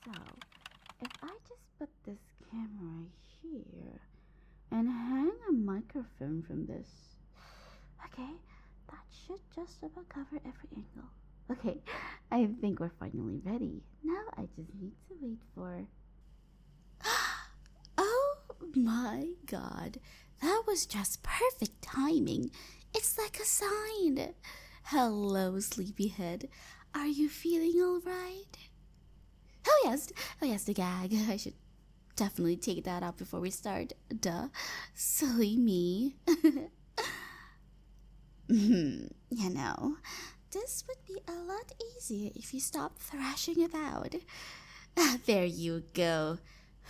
So, if I just put this camera here and hang a microphone from this, okay, that should just about cover every angle. Okay, I think we're finally ready. Now I just need to wait for... Oh my god, that was just perfect timing. It's like a sign. Hello, sleepyhead. Are you feeling alright? Oh yes, the gag. I should definitely take that out before we start. Duh. Silly me. You know, this would be a lot easier if you stopped thrashing about. There you go.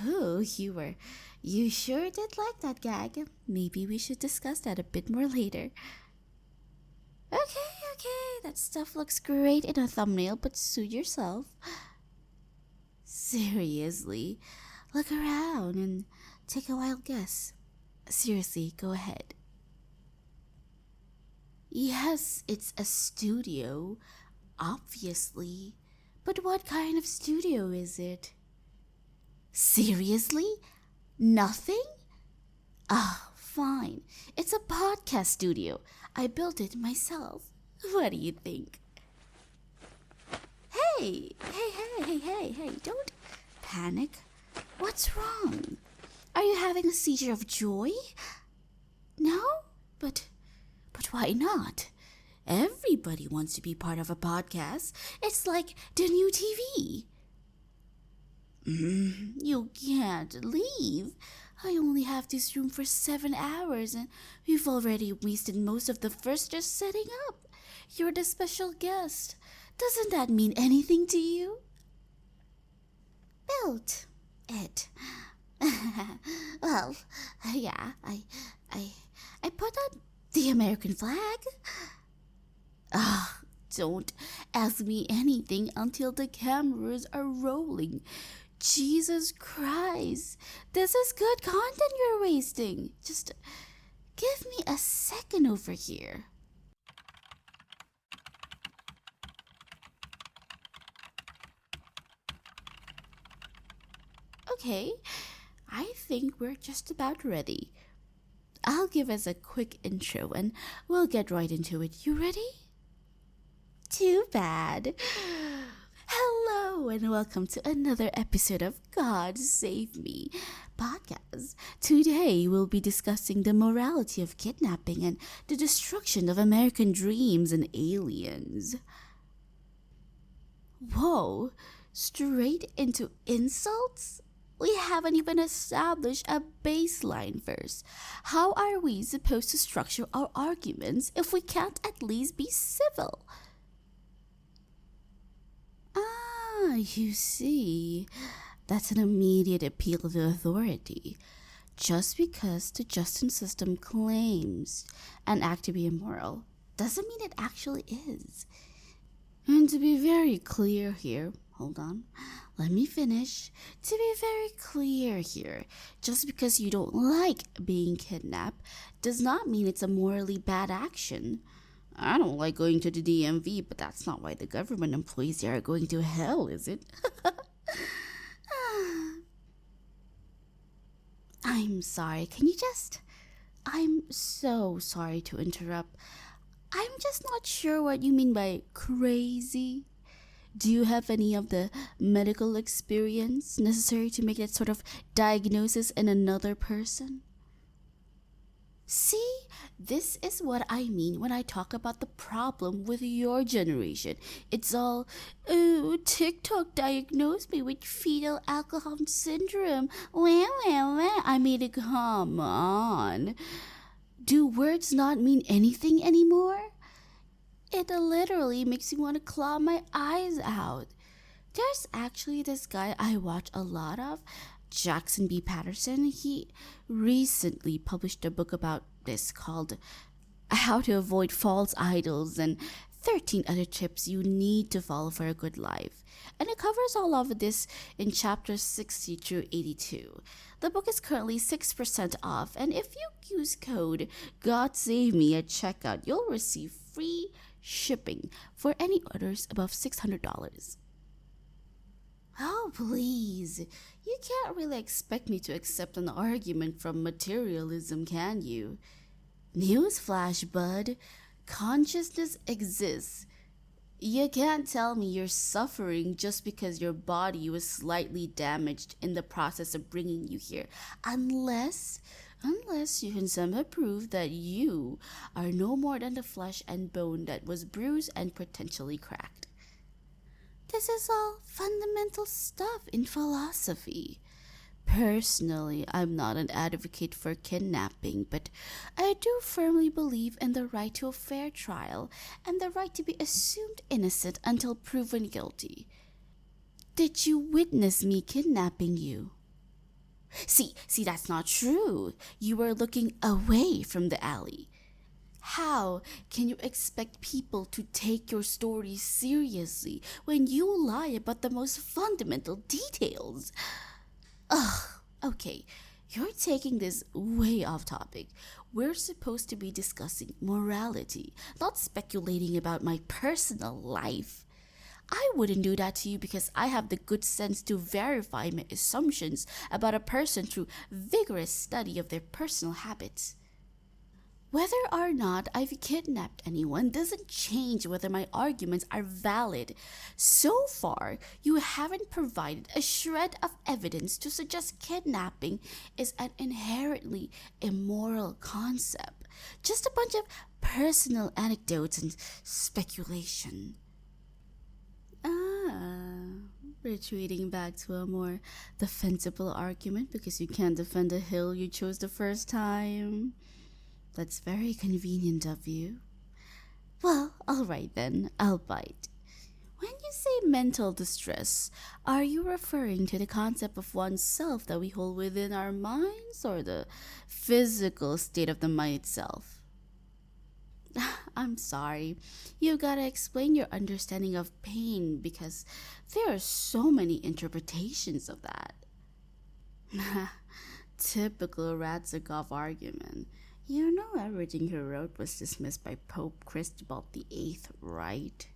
Oh, you sure did like that gag. Maybe we should discuss that a bit more later. Okay, that stuff looks great in a thumbnail, but suit yourself. Seriously, look around and take a wild guess. Seriously, go ahead. Yes, it's a studio, obviously. But what kind of studio is it? Seriously? Nothing? Ah, fine. It's a podcast studio. I built it myself. What do you think? Hey, don't panic. What's wrong? Are you having a seizure of joy? No? But why not? Everybody wants to be part of a podcast. It's like the new TV. You can't leave. I only have this room for 7 hours and we've already wasted most of the first just setting up. You're the special guest. Doesn't that mean anything to you? Built it. Well, yeah, I put up the American flag. Don't ask me anything until the cameras are rolling. Jesus Christ, this is good content you're wasting. Just give me a second over here. Okay, I think we're just about ready. I'll give us a quick intro and we'll get right into it. You ready? Too bad. Hello and welcome to another episode of God Save Me podcast. Today we'll be discussing the morality of kidnapping and the destruction of American dreams and aliens. Whoa, straight into insults? We haven't even established a baseline first. How are we supposed to structure our arguments if we can't at least be civil? You see, that's an immediate appeal to authority. Just because the justice system claims an act to be immoral doesn't mean it actually is. And to be very clear here, hold on, let me finish. To be very clear here, just because you don't like being kidnapped does not mean it's a morally bad action. I don't like going to the DMV, but that's not why the government employees there are going to hell, is it? I'm sorry, I'm so sorry to interrupt. I'm just not sure what you mean by crazy. Do you have any of the medical experience necessary to make that sort of diagnosis in another person? See, this is what I mean when I talk about the problem with your generation. It's all, oh, TikTok diagnosed me with fetal alcohol syndrome. I mean, come on. Do words not mean anything anymore? It literally makes me want to claw my eyes out. There's actually this guy I watch a lot of, Jackson B. Patterson. He recently published a book about this called How to Avoid False Idols and 13 Other Tips You Need to Follow for a Good Life. And it covers all of this in chapters 60 through 82. The book is currently 6% off, and if you use code GODSAVEME at checkout, you'll receive free shipping for any orders above $600. Oh, please. You can't really expect me to accept an argument from materialism, can you? Newsflash, bud. Consciousness exists. You can't tell me you're suffering just because your body was slightly damaged in the process of bringing you here. Unless you can somehow prove that you are no more than the flesh and bone that was bruised and potentially cracked. This is all fundamental stuff in philosophy. Personally, I'm not an advocate for kidnapping, but I do firmly believe in the right to a fair trial and the right to be assumed innocent until proven guilty. Did you witness me kidnapping you? See, that's not true. You were looking away from the alley. How can you expect people to take your story seriously when you lie about the most fundamental details? Ugh, okay, you're taking this way off topic. We're supposed to be discussing morality, not speculating about my personal life. I wouldn't do that to you because I have the good sense to verify my assumptions about a person through vigorous study of their personal habits. Whether or not I've kidnapped anyone doesn't change whether my arguments are valid. So far, you haven't provided a shred of evidence to suggest kidnapping is an inherently immoral concept. Just a bunch of personal anecdotes and speculation. Retreating back to a more defensible argument because you can't defend a hill you chose the first time. That's very convenient of you. Well, alright then, I'll bite. When you say mental distress, are you referring to the concept of oneself that we hold within our minds or the physical state of the mind itself? I'm sorry. You gotta explain your understanding of pain because there are so many interpretations of that. Typical Ratzigov argument. You know everything he wrote was dismissed by Pope Cristobal VIII, right?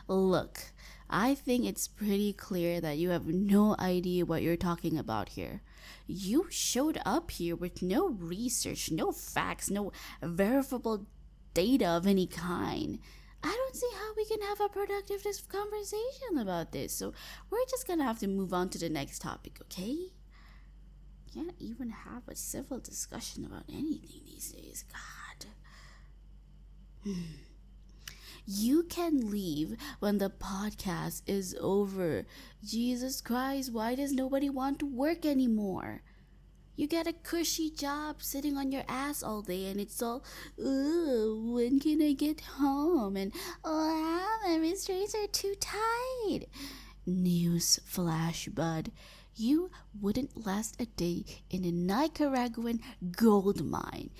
Look, I think it's pretty clear that you have no idea what you're talking about here. You showed up here with no research, no facts, no verifiable data of any kind. I don't see how we can have a productive conversation about this, so we're just gonna have to move on to the next topic, okay? Can't even have a civil discussion about anything these days. God. You can leave when the podcast is over. Jesus Christ, why does nobody want to work anymore? You get a cushy job sitting on your ass all day and it's all, when can I get home? And, my restraints are too tight. News flash, bud. You wouldn't last a day in a Nicaraguan gold mine.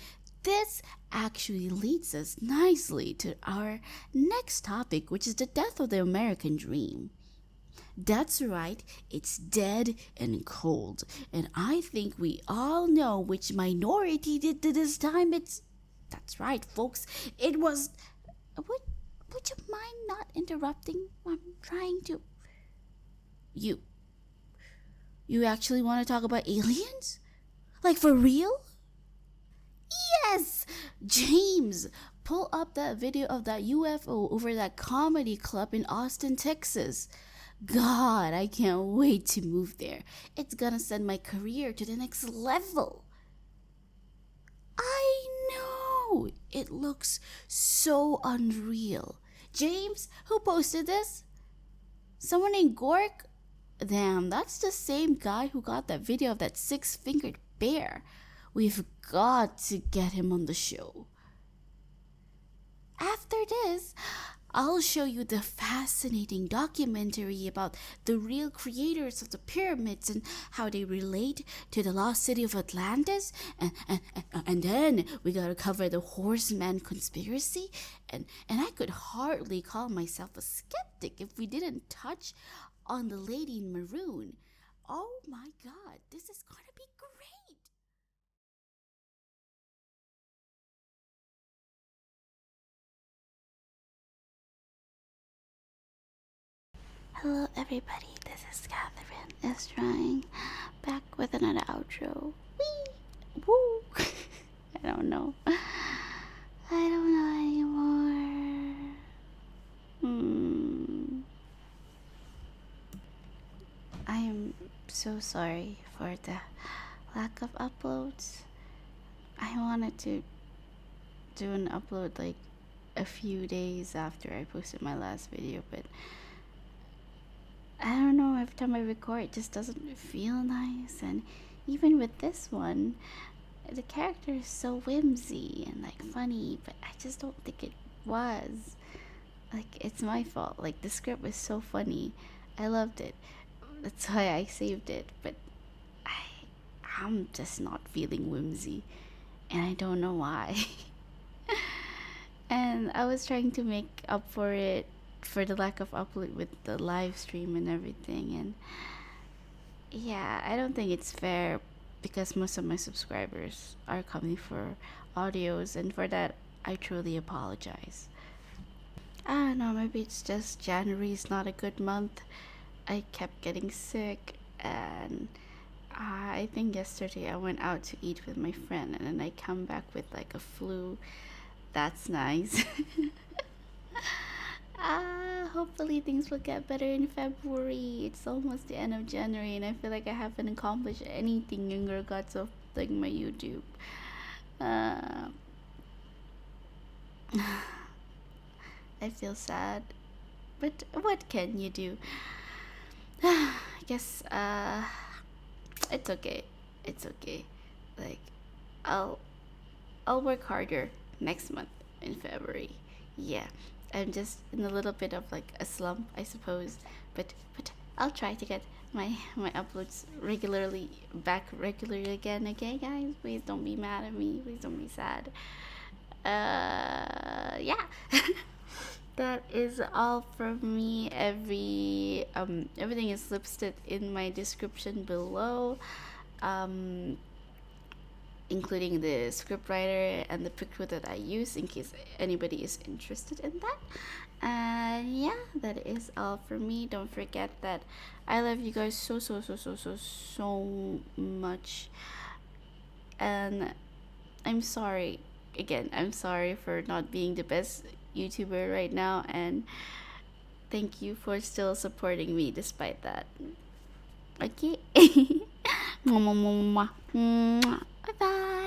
This actually leads us nicely to our next topic, which is the death of the American dream. That's right, it's dead and cold. And I think we all know which minority did this time. That's right, folks. It was... Would you mind not interrupting? I'm trying to... You actually want to talk about aliens? Like for real? Yes! James, pull up that video of that UFO over that comedy club in Austin, Texas. God, I can't wait to move there. It's gonna send my career to the next level. I know! It looks so unreal. James, who posted this? Someone named Gork? Damn, that's the same guy who got that video of that six-fingered bear. We've got to get him on the show. After this, I'll show you the fascinating documentary about the real creators of the pyramids and how they relate to the lost city of Atlantis. And then we gotta cover the horseman conspiracy. And I could hardly call myself a skeptic if we didn't touch on the lady in maroon. Oh my God, this is gonna be great. Hello everybody, this is KatherynIsTrying, back with another outro. Whee! Woo! I don't know. I don't know anymore. I am so sorry for the lack of uploads. I wanted to do an upload like a few days after I posted my last video, but I don't know, every time I record it just doesn't feel nice. And even with this one, the character is so whimsy and like funny, but I just don't think it was. Like, it's my fault. Like, the script was so funny, I loved it, that's why I saved it, but I'm just not feeling whimsy, and I don't know why. And I was trying to make up for it for the lack of upload with the live stream and everything, and yeah, I don't think it's fair because most of my subscribers are coming for audios, and for that I truly apologize. I don't know, maybe it's just January is not a good month. I kept getting sick, and I think yesterday I went out to eat with my friend, and then I come back with like a flu. That's nice. Hopefully things will get better in February. It's almost the end of January, and I feel like I haven't accomplished anything in regards of like my YouTube. I feel sad, but what can you do? I guess it's okay. It's okay. Like, I'll work harder next month in February. Yeah, I'm just in a little bit of like a slump, I suppose, but I'll try to get my uploads back regularly again. Okay, guys, please don't be mad at me. Please don't be sad. Yeah. That is all from me. Everything is listed in my description below, including the scriptwriter and the Picrew that I use in case anybody is interested in that. And yeah, that is all from me. Don't forget that I love you guys so much, and I'm sorry again. I'm sorry for not being the best YouTuber right now, and thank you for still supporting me despite that. Okay. Bye bye.